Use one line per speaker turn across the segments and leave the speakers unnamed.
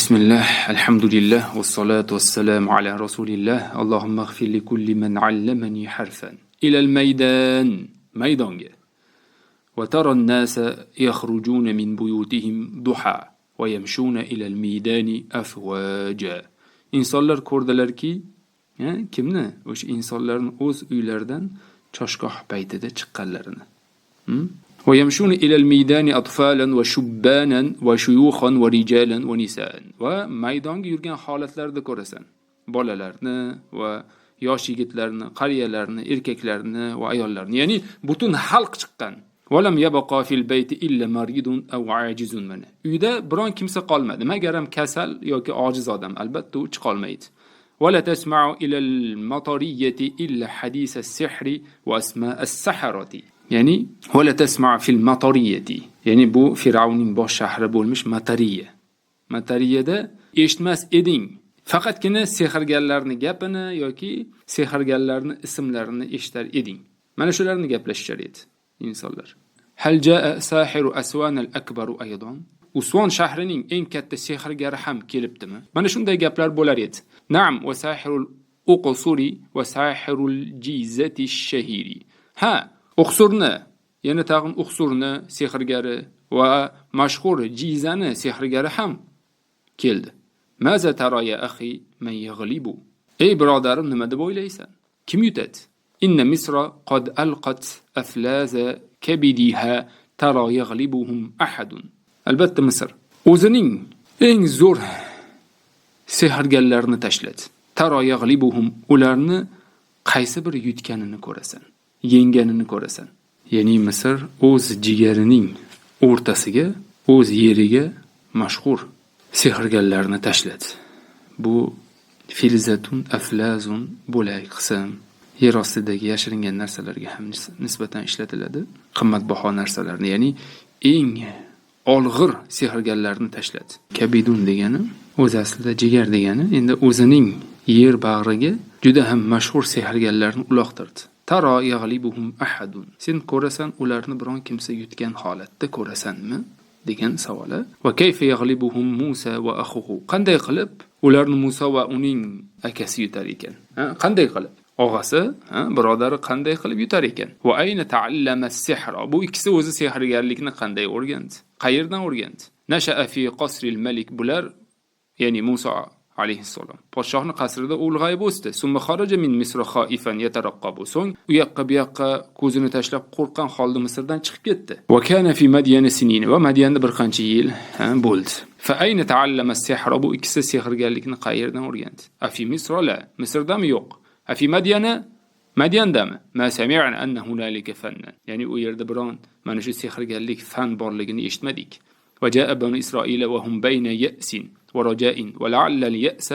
بسم الله الحمد لله والصلاة والسلام على رسول الله اللهم اغفر لكل من علمني حرفا إلى الميدان ميدانجة وترى الناس يخرجون من بيوتهم ضحى ويمشون إلى الميدان أفواجا İnsanlar ko'rdilar ki kimni? O'sha insonlarning o'z uylaridan choshgoh paytida chiqqanlarini. ويمشون إلى الميدان أطفالا وشبانا وشيوخا ورجالا ونساء va maydonga yurgan holatlarda ko'rasan. Bolalarni va yosh yigitlarni, qariyalarni, erkaklarni va ayollarni, ya'ni butun xalq chiqqan. Walam yabqa fil bayti illa maridun aw ajizun mana. Uyda biron kimsa qolmadi, magaram kasal yoki ojiz odam, albatta u chiqa olmaydi. ولا تسمع إلى المطرية إلا حديث السحر وأسماء السحرة. Yani ولا تسمع في المطرية. Yani bu Firavunning bosh shahri bo'lmish Matariya. Matariyada eshitmas eding. Faqatgina sehrgarlarning gapini yoki sehrgarlarning ismlarini eshitar eding. Mana shularni gaplashishar edi insonlar. Hal jaa sahiru aswan al-akbar aydan. Usvon shahrining eng katta sehrgari ham kelibdimi? Mana shunday gaplar bo'lar edi. Naam va sahirul uqsuri va sahirul jizati ash-shahiri. Ha, Uqsurni, yana tag'in Uqsurni sehrgari va mashhur Jizani sehrgari ham keldi. Maza tara ya akhi man yaghlibu. Ey birodarim, nima deb o'ylaysan? Kim yutadi? Inna Misra qad alqat aflaza kabidiha tara yaghlibuhum ahadun. Albatta Misr o'zining eng zo'r sehrgarlarini tashladi. Tara yaghlibuhum, ularni qaysi bir yutganini ko'rasan. Yenganini ko'rasan. Ya'ni Misr o'z jigarining o'rtasiga, o'z yeriga mashhur sehrgarlarni tashladi. Bu filzatun aflazun bo'lak qism yer ostidagi yashiringan narsalarga ham nisbatan ishlatiladi. Qimmatbaho narsalarni, ya'ni eng olg'ir sehrgarlarni tashladi. Kabidun degani o'z aslida jigar degani, endi o'zining yer bag'riga juda ham mashhur sehrgarlarni uloqtirdi. Tara yaghlibuhum ahadun. Sen ko'rasan ularni biron kimsa yutgan holatda ko'rasanmi degan savoli. Va kayfa yaghlibuhum Musa va akhuhu. Qanday qilib ularni Musa va uning akasi yutar ekan? Qanday qilib? Og'asi, birodari qanday qilib yutar ekan? Va ayna ta'allama as-sihra. Bu ikkisi o'zi sehrgarlikni qanday o'rgandi? Qayerdan o'rgandi? Nasha'a fi qasril malik. Bular, ya'ni Musa alayhissalom podshohning qasrida ulg'ayib o'sdi. Summa kharaja min Misr khaifan yataraqqabu. So'ng u yoqqa bu yoqqa ko'zini tashlab qo'rqqan holda Misrdan chiqib ketdi. Va kana fi Madyan sinin. Va Madyanda bir qancha yil bo'ldi. Fa ayna ta'allama as-sihra. Bu ikkisi sehrgarlikni qayerdan o'rgandi? Afi Misr la. Misrdami yo'q? Afi Madyana? Madyandami? Ma sami'na anna hunalika fannan. Ya'ni u yerda biron mana shu sehrgarlik fan borligini eshitmadik. Va ja'a banu Isroila va hum bayna ya'sin ورجاء ولعل اليأس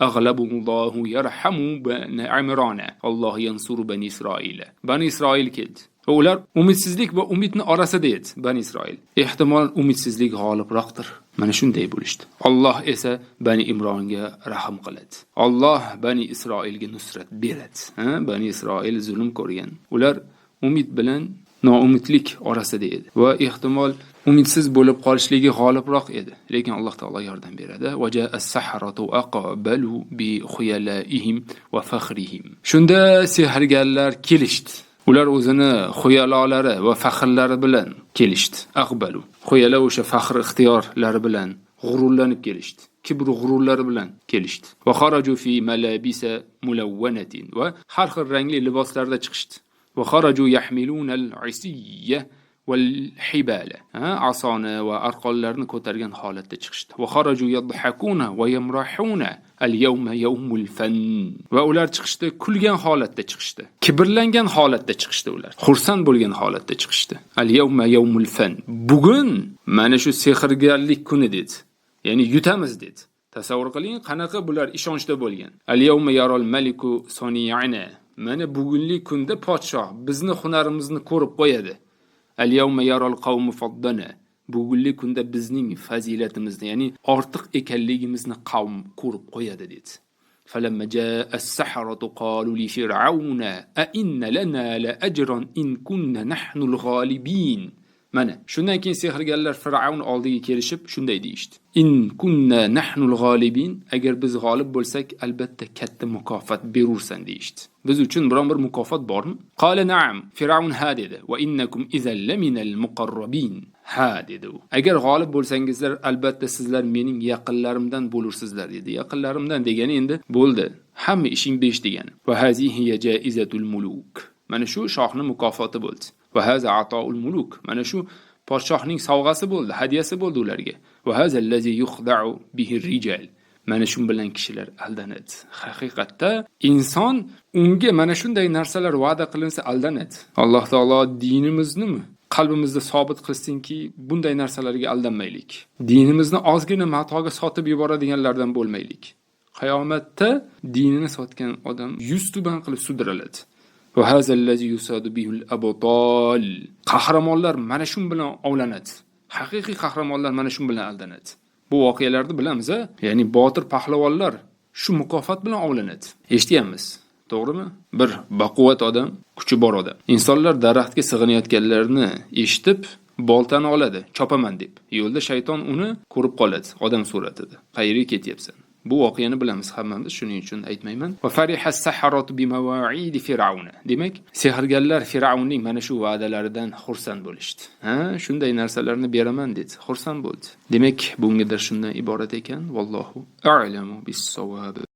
أغلب الله يرحم بني عمران الله ينصر بني إسرائيل. بني إسرائيل keldi. Ular umidsizlik va umidni orasida edi. Bani Isroil. Ehtimol umidsizlik g'olibroqdir. Mana shunday bo'lishdi. Alloh esa Bani Imronga rahim qiladi. Alloh Bani Isroilga nusrat beradi. Bani Isroil zulm ko'rgan. Ular umid bilan noumidlik orasida edi va ehtimol umidsiz bo'lib qolishligi g'olibroq edi. Lekin Alloh taolo yordam beradi. Va ja'a as-saharatu aqbalu bi khuyalaihim va fakhrihim. Shunda sehrgarlar kelishdi. Ular o'zini xuyalalari va faxrlari bilan kelishdi. Aqbalu. Xuyala o'sha faxr ixtiyorlari bilan g'ururlanib kelishdi. Kibr g'ururlari bilan kelishdi. Va kharaju fi malabisa mulawwanatin. Va har xil rangli liboslarda chiqishdi. Va kharaju yahmiluna al-isiyya والحبالة عصانا وأرقلرن ko'targan holatda chiqishdi. Va kharaju yadhakuna va yamrahuna al-yawma yawmul fan. Va ular chiqishdi, kulgan holatda chiqishdi. Kibrlangan holatda chiqishdi ular. Xursand bo'lgan holatda chiqishdi. Al-yawma yawmul fan. Bugun mana shu sehrgarlik kuni dedi. Ya'ni yutamiz dedi. Tasavvur qiling, qanaqa bular ishonchda bo'lgan. Al-yawma yaral maliku sani'ana. Mana bugunlik kunda podshoh bizni hunarimizni ko'rib qo'yadi. Al-yawma yaral qawmu faddana. Bugunlik kunda bizning fazilatimizni, ya'ni ortiq ekanligimizni qavm ko'rib qo'yadi dedi. Falamma jaa as-saharatu qalu li fir'auna a inna lana la ajran in kunna nahnu al-ghalibin. Mana shundan keyin sehrgarlar Fir'avn oldiga kelishib shunday deyishdi: In kunna nahnul g'olibin, agar biz g'olib bo'lsak albatta katta mukofot berursan deyishdi. Biz uchun biron bir mukofot bormi? Qala na'am. Fir'avn ha dedi. Va innakum izal laminal muqarrabin. Ha dedi u. Agar g'olib bo'lsangizlar albatta sizlar mening yaqinlarimdan bo'lursizlar dedi. Yaqinlarimdan degani endi bo'ldi. Hamma ishing besh degani. Va hazihi jaizatul muluk. Mana shu shohning mukofoti bo'ldi. Va haza atoul muluk. Mana shu podshohning sovg'asi bo'ldi, hadyasi bo'ldi ularga. Va haza allazi yukhda'u bihi rijal. Mana shu bilan kishilar aldanadi. Haqiqatda inson unga mana shunday narsalar va'da qilinsa aldanadi. Alloh taolo dinimizni qalbimizda sobit qilsinki, bunday narsalarga aldanmaylik. Dinimizni ozgina matoga sotib yuboradiganlardan bo'lmaylik. Qiyomatda dinini sotgan odam 100 tuban qilib sudraladi. Va hazallazi yusadu bihul abtal. Qahramonlar mana shu bilan ovlanadi. Haqiqiy qahramonlar mana shu bilan aldanadi. Bu voqealarni bilamiz, ya'ni botir pahlavonlar shu mukofot bilan ovlanadi. Eshitganmiz, to'g'rimi? Bir baquvvat odam, kuchi bor odam. Insonlar daraxtga sig'inayotganlarini eshitib, boltani oladi, chopaman deb. Yo'lda shayton uni ko'rib qoladi, odam suratida. Qayerga ketyapsan? Bu voqeani bilamiz hammamiz, shuning uchun aytmayman. Va farihas saharatu bimawa'id fir'aun. Demak, sehrgarlar Fir'avnning mana shu va'dalaridan xursand bo'lishdi. Shunday narsalarni beraman dedi. Xursand bo'ldi. Demak, bungadir shundan iborat ekan. Vallohu a'lamu bis-savob.